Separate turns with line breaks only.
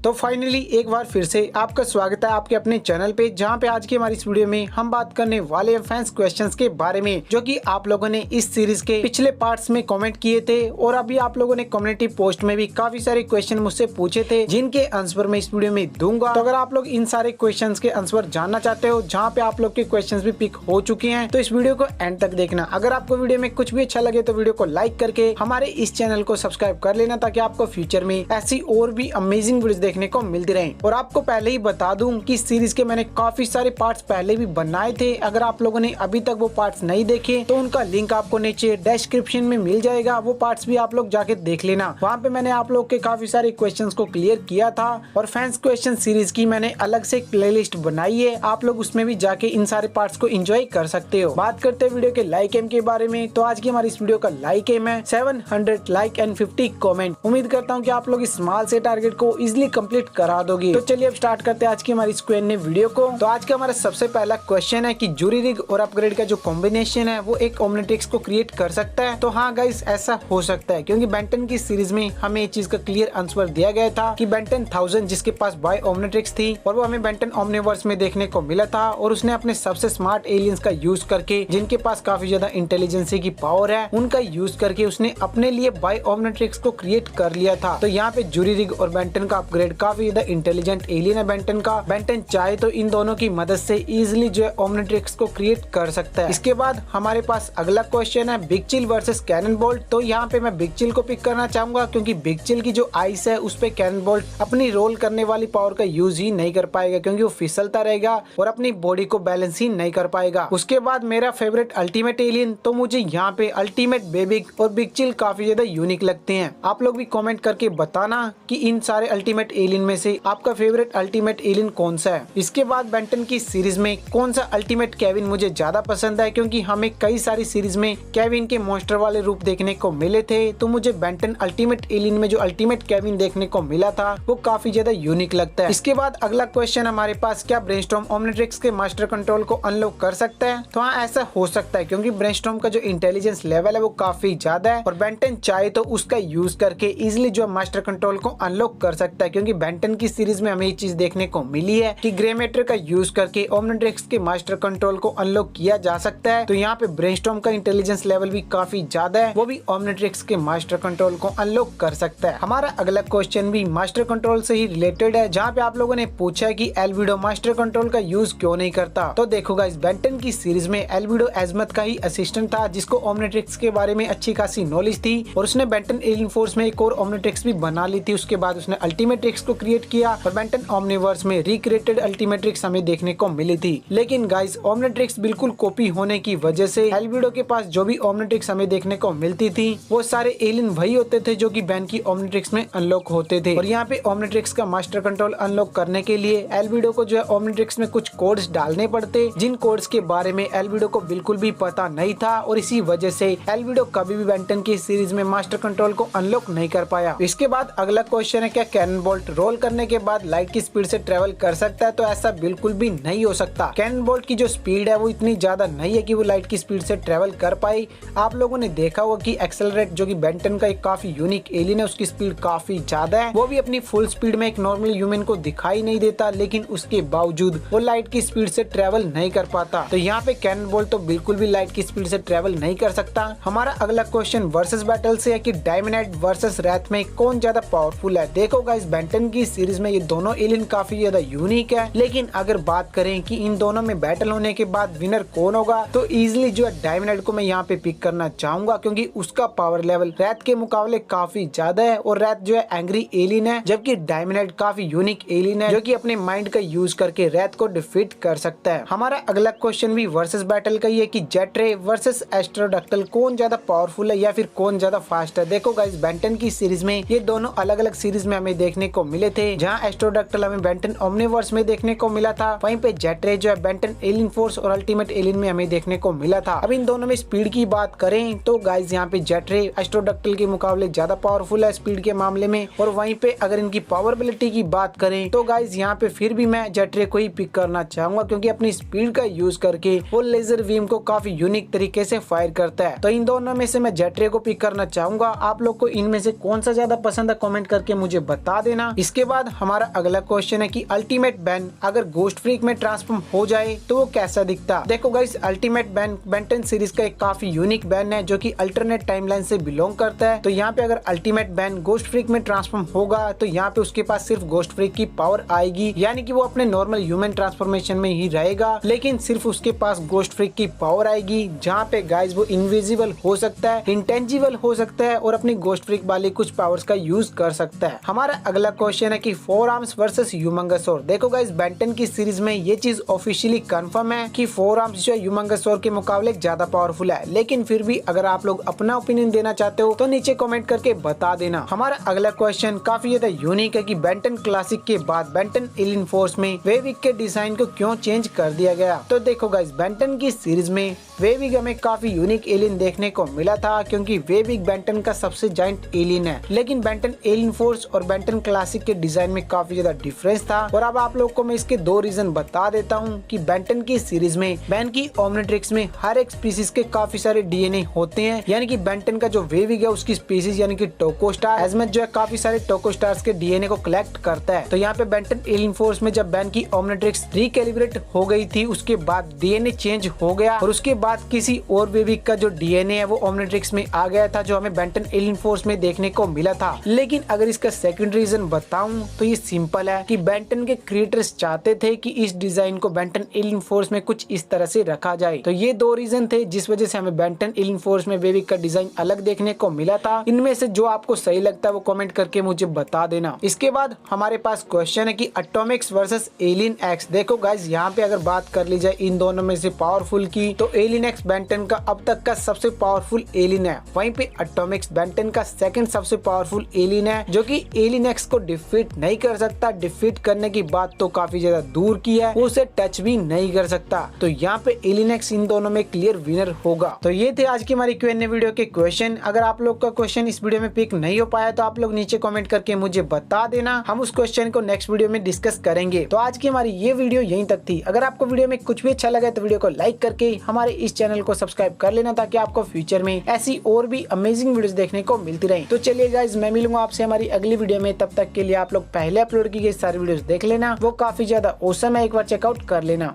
तो फाइनली एक बार फिर से आपका स्वागत है आपके अपने चैनल पे, जहाँ पे आज की हमारी इस वीडियो में हम बात करने वाले हैं फैंस क्वेश्चंस के बारे में, जो कि आप लोगों ने इस सीरीज के पिछले पार्ट्स में कमेंट किए थे और अभी आप लोगों ने कम्युनिटी पोस्ट में भी काफी सारे क्वेश्चन मुझसे पूछे थे, जिनके आंसर मैं इस वीडियो में दूंगा। तो अगर आप लोग इन सारे क्वेश्चन के आंसर जानना चाहते हो, जहाँ पे आप लोग के क्वेश्चन भी पिक हो चुके हैं, तो इस वीडियो को एंड तक देखना। अगर आपको वीडियो में कुछ भी अच्छा लगे तो वीडियो को लाइक करके हमारे इस चैनल को सब्सक्राइब कर लेना, ताकि आपको फ्यूचर में ऐसी और भी अमेजिंग वीडियोस देखने को मिलती रहे। और आपको पहले ही बता दूं कि इस सीरीज के मैंने काफी सारे पार्ट्स पहले भी बनाए थे। अगर आप लोगों ने अभी तक वो पार्ट्स नहीं देखे तो उनका लिंक आपको नीचे डिस्क्रिप्शन में मिल जाएगा, वो पार्ट्स भी आप लोग जाके देख लेना। वहाँ पे मैंने आप लोग के काफी सारे क्वेश्चंस को क्लियर किया था और फैंस क्वेश्चन सीरीज की मैंने अलग से एक प्लेलिस्ट बनाई है, आप लोग उसमें भी जाके इन सारे पार्ट्स को एंजॉय कर सकते हो। बात करते हैं वीडियो के लाइक एम के बारे में, तो आज की हमारी इस वीडियो का लाइक एम है 700 लाइक एंड 50 कमेंट। उम्मीद करता हूँ कि आप लोग इस स्मॉल से टारगेट को इजिली कंप्लीट करा दोगे। तो चलिए अब स्टार्ट करते हैं आज की हमारी Q&A वीडियो को। तो आज का हमारा सबसे पहला क्वेश्चन है कि जूरी रिग और अपग्रेड का जो कॉम्बिनेशन है वो एक ओमनिट्रिक्स को क्रिएट कर सकता है। तो हाँ गाइस, ऐसा हो सकता है, क्योंकि बेंटन की सीरीज में हमें इस चीज का क्लियर आंसर दिया गया था कि बेंटन 1000 जिसके पास बाय ओमनिट्रिक्स थी और वो हमें बेंटन ओमनिवर्स में देखने को मिला था, और उसने अपने सबसे स्मार्ट एलियंस का यूज करके, जिनके पास काफी ज्यादा इंटेलिजेंस की पावर है, उनका यूज करके उसने अपने लिए बाय ओमनिट्रिक्स को क्रिएट कर लिया था। तो यहाँ पे जूरी रिग और बेंटन का अपग्रेड काफी ज्यादा इंटेलिजेंट एलियन है बेंटन का। बेंटन चाहे तो इन दोनों की मदद से इजिली जो है ओमनिट्रिक्स को क्रिएट कर सकता है। इसके बाद हमारे पास अगला क्वेश्चन है Big Chill versus Cannonbolt. तो यहाँ पे मैं बिग चिल को पिक करना चाहूंगा, क्योंकि बिग चिल की जो आइस है उस पे कैनन बोल्ट अपनी रोल करने वाली पावर का यूज ही नहीं कर पाएगा, क्योंकि वो फिसलता रहेगा और अपनी बॉडी को बैलेंस ही नहीं कर पाएगा। उसके बाद मेरा फेवरेट अल्टीमेट एलियन, तो मुझे यहाँ पे अल्टीमेट बेबिग और बिग चिल काफी ज्यादा यूनिक लगते हैं। आप लोग भी कमेंट करके बताना कि इन सारे अल्टीमेट एलियन में से आपका फेवरेट अल्टीमेट एलियन कौन सा है। इसके बाद बेंटन की सीरीज में कौन सा अल्टीमेट केविन मुझे ज्यादा पसंद है, क्योंकि हमें कई सारी सीरीज में केविन के मॉन्स्टर वाले रूप देखने को मिले थे, तो मुझे बेंटन अल्टीमेट एलियन में जो अल्टीमेट केविन देखने को मिला था वो काफी ज्यादा यूनिक लगता है। इसके बाद अगला क्वेश्चन हमारे पास, क्या ब्रेनस्टॉर्म ओमनिट्रिक्स के मास्टर कंट्रोल को अनलॉक कर सकता है। तो हाँ, ऐसा हो सकता है, क्योंकि ब्रेनस्टॉर्म का जो इंटेलिजेंस लेवल है वो काफी ज्यादा है और बेंटन चाहे तो उसका यूज करके इजिली जो मास्टर कंट्रोल को अनलॉक कर सकता है, क्योंकि बेंटन की सीरीज में हमें ये चीज देखने को मिली है कि ग्रे मैटर का यूज करके ओमनिट्रिक्स के मास्टर कंट्रोल को अनलॉक किया जा सकता है। तो यहाँ पे ब्रेनस्टॉर्म का इंटेलिजेंस लेवल भी काफी ज्यादा है, वो भी ओमनिट्रिक्स के मास्टर कंट्रोल को अनलॉक कर सकता है। हमारा अगला क्वेश्चन भी मास्टर कंट्रोल से ही रिलेटेड है, जहाँ पे आप लोगों ने पूछा है कि एल्बिडो मास्टर कंट्रोल का यूज क्यों नहीं करता। तो देखो गाइस, बेंटन की सीरीज में एल्बिडो एजमत का ही असिस्टेंट था, जिसको ओमनिट्रिक्स के बारे में अच्छी खासी नॉलेज थी, और उसने बेंटन एलियन फोर्स में एक और ओमनिट्रिक्स भी बना ली थी। उसके बाद उसने अल्टीमेट्रिक्स को क्रिएट किया और बेंटन ओमनिवर्स में रिक्रिएटेड अल्टीमेट्रिक्स हमें देखने को मिली थी। लेकिन गाइस, ओमनिट्रिक्स बिल्कुल कॉपी होने की वजह से एल्बिडो के पास जो भी ओमनिट्रिक्स हमें देखने को मिलती थी वो सारे एलियन वही होते थे जो कि बैन की ओमनिट्रिक्स में अनलॉक होते थे। और यहाँ पे ओमनिट्रिक्स का मास्टर कंट्रोल अनलॉक करने के लिए एल्बिडो को जो है ओमनिट्रिक्स में कुछ कोड्स डालने पड़ते, जिन कोड्स के बारे में एल्बिडो को बिल्कुल भी पता नहीं था, और इसी वजह से एल्बिडो कभी भी बेंटन की सीरीज में मास्टर कंट्रोल को अनलॉक नहीं कर पाया। इसके बाद अगला क्वेश्चन है, क्या कैनन बोल्ट रोल करने के बाद लाइट की स्पीड से ट्रेवल कर सकता है। तो ऐसा बिल्कुल भी नहीं हो सकता। कैनन बोल्ट की जो स्पीड है वो इतनी ज्यादा नहीं है कि वो लाइट की स्पीड से ट्रेवल कर पाए। आप लोगों ने देखा होगा कि एक्सेलरेट, जो कि बेंटन का एक काफी यूनिक एलियन है, उसकी स्पीड काफी ज्यादा है, वो भी अपनी फुल स्पीड में एक नॉर्मल ह्यूमन को दिखाई नहीं देता, लेकिन उसके बावजूद वो लाइट की स्पीड से ट्रेवल नहीं कर पाता। तो यहाँ पे कैनन बोल्ट तो बिल्कुल भी लाइट की स्पीड से ट्रेवल नहीं कर सकता। हमारा अगला क्वेश्चन वर्सेस बैटल से है कि डायमंड वर्सेस रैथ में कौन ज्यादा पावरफुल है। देखो गाइस, बेंटन की सीरीज में ये दोनों एलियन काफी ज्यादा यूनिक है, लेकिन अगर बात करें कि इन दोनों में बैटल होने के बाद विनर कौन होगा, तो इजिली जो है डायमंड को मैं यहाँ पे पिक करना चाहूंगा, क्योंकि उसका पावर लेवल रैथ के मुकाबले काफी ज्यादा है, और रैथ जो है एंग्री एलियन है, जबकि डायमंड काफी यूनिक एलियन है जो कि अपने माइंड का यूज करके रैथ को डिफीट कर सकता है। हमारा अगला क्वेश्चन भी वर्सेस बैटल का ही है कि जेट रे वर्सेस एस्ट्रोडक्टल कौन ज्यादा पावरफुल है या फिर कौन ज्यादा फास्ट है। देखो गाइस, बेंटन की सीरीज में ये दोनों अलग अलग सीरीज में हमें देखने को मिले थे, जहाँ एस्ट्रोडक्टल हमें बेंटन ओमनिवर्स में देखने को मिला था, वहीं पे जेट रे जो है बेंटन एलियन फोर्स और अल्टीमेट एलियन में हमें देखने को मिला था। अब इन दोनों में स्पीड की बात करें तो गाइस, यहाँ पे जेट रे एस्ट्रोडक्टल के मुकाबले ज्यादा पावरफुल है स्पीड के मामले में, और वहीं पे अगर इनकी पावरबिलिटी की बात करें तो गाइस यहाँ पे फिर भी मैं जेट रे को ही पिक करना चाहूंगा, क्योंकि अपनी स्पीड का यूज करके वो लेजर बीम को काफी यूनिक तरीके से फायर करता है। तो इन दोनों में से मैं जेट रे को पिक करना चाहूंगा। आप लोग को इनमें से कौन सा ज्यादा पसंद है कमेंट करके मुझे बता देना। लेना। इसके बाद हमारा अगला क्वेश्चन है कि अल्टीमेट बेन अगर गोस्ट फ्रीक में ट्रांसफॉर्म हो जाए तो वो कैसा दिखता। देखो guys, ultimate Ben Ben 10 series का एक काफी यूनिक बेन है जो कि अल्टरनेट टाइमलाइन से बिलोंग करता है। तो यहाँ पे अगर अल्टीमेट बेन गोस्ट फ्रीक में ट्रांसफॉर्म होगा तो यहाँ पे उसके पास सिर्फ गोस्ट फ्रीक की पावर आएगी, यानी कि वो अपने नॉर्मल ह्यूमन ट्रांसफॉर्मेशन में ही रहेगा, लेकिन सिर्फ उसके पास गोस्ट फ्रीक की पावर आएगी, जहाँ पे गाइस वो इनविजिबल हो सकता है, इंटेंजिबल हो सकता है और अपनी गोस्ट फ्रीक वाली कुछ पावर्स का यूज कर सकता है। हमारा अगला क्वेश्चन है कि 4 आर्म्स वर्सेस ह्यूमंगसौर। देखो गाइस, बेन 10 की सीरीज में ये चीज ऑफिशियली कंफर्म है कि 4 आर्म्स जो है ह्यूमंगसौर के मुकाबले ज्यादा पावरफुल है, लेकिन फिर भी अगर आप लोग अपना ओपिनियन देना चाहते हो तो नीचे कमेंट करके बता देना। हमारा अगला क्वेश्चन काफी ज्यादा यूनिक है कि बेन 10 क्लासिक के बाद बेन 10 एलियन फोर्स में वेविक के डिजाइन को क्यों चेंज कर दिया गया। तो देखो गाइस, बेन 10 की सीरीज में वेविक हमें काफी यूनिक एलियन देखने को मिला था, क्योंकि वेविक बेन 10 का सबसे जायंट एलियन है, लेकिन बेन 10 एलियन फोर्स और बेन 10 क्लासिक के डिजाइन में काफी ज्यादा डिफरेंस था। और अब आप लोग को मैं इसके 2 रीजन बता देता हूँ कि बेन 10 की सीरीज में बेन की ओमनिट्रिक्स में हर एक स्पीसीज के काफी सारे डीएनए होते हैं, यानी कि बेन 10 का जो वेविक है उसकी स्पीसीज यानी कि टोकोस्टार एजमेथ जो है काफी सारे टोकोस्टार्स के डीएनए को कलेक्ट करता है। तो यहाँ पे बेन 10 एलियन फोर्स में जब बेन की ओमनिट्रिक्स रिकैलिब्रेट हो गई थी उसके बाद डीएनए चेंज हो गया और उसके बाद किसी और वेविक का जो डीएनए है वो ओमनिट्रिक्स में आ गया था, जो हमें बेन 10 एलियन फोर्स में देखने को मिला था। लेकिन अगर इसका सेकंड रीजन बताऊं तो ये सिंपल है कि बेन 10 के क्रिएटर्स चाहते थे कि इस डिजाइन को बेन 10 एलियन फोर्स में कुछ इस तरह से रखा जाए। तो ये 2 रीजन थे जिस वजह से हमें बेन 10 एलियन फोर्स में वेविक का डिजाइन अलग देखने को मिला था। इनमें से जो आपको सही लगता है वो कमेंट करके मुझे बता देना। इसके बाद हमारे पास क्वेश्चन है कि एटॉमिक्स वर्सेस एलियन एक्स। देखो गाइस, यहाँ पे अगर बात कर ली जाए इन दोनों में से पावरफुल की तो एलियन एक्स बेन 10 का अब तक का सबसे पावरफुल एलियन है, वहीं पे एटॉमिक्स बेन 10 का सेकंड सबसे पावरफुल एलियन है, जो कि एलियन एक्स को डिफीट नहीं कर सकता। डिफीट करने की बात तो काफी ज्यादा दूर की है, वो उसे टच भी नहीं कर सकता। तो यहाँ पे एलियन एक्स इन दोनों में क्लियर विनर होगा। तो ये थे आज की हमारी Q&A वीडियो के क्वेश्चन। अगर आप लोग का क्वेश्चन इस वीडियो में पिक नहीं हो पाया तो आप लोग नीचे कमेंट करके मुझे बता देना, हम उस क्वेश्चन को नेक्स्ट वीडियो में डिस्कस करेंगे। तो आज की हमारी ये वीडियो यहीं तक थी। अगर आपको वीडियो में कुछ भी अच्छा लगा तो वीडियो को लाइक करके हमारे इस चैनल को सब्सक्राइब कर लेना, ताकि आपको फ्यूचर में ऐसी और भी अमेजिंग वीडियोस देखने को मिलती रहे। तो चलिए गाइज, मैं मिलूंगा आपसे हमारी अगली वीडियो में। तब तक के लिए आप लोग पहले अपलोड की गई सारी वीडियोस देख लेना, वो काफी ज्यादा औसम है, एक बार चेकआउट कर लेना।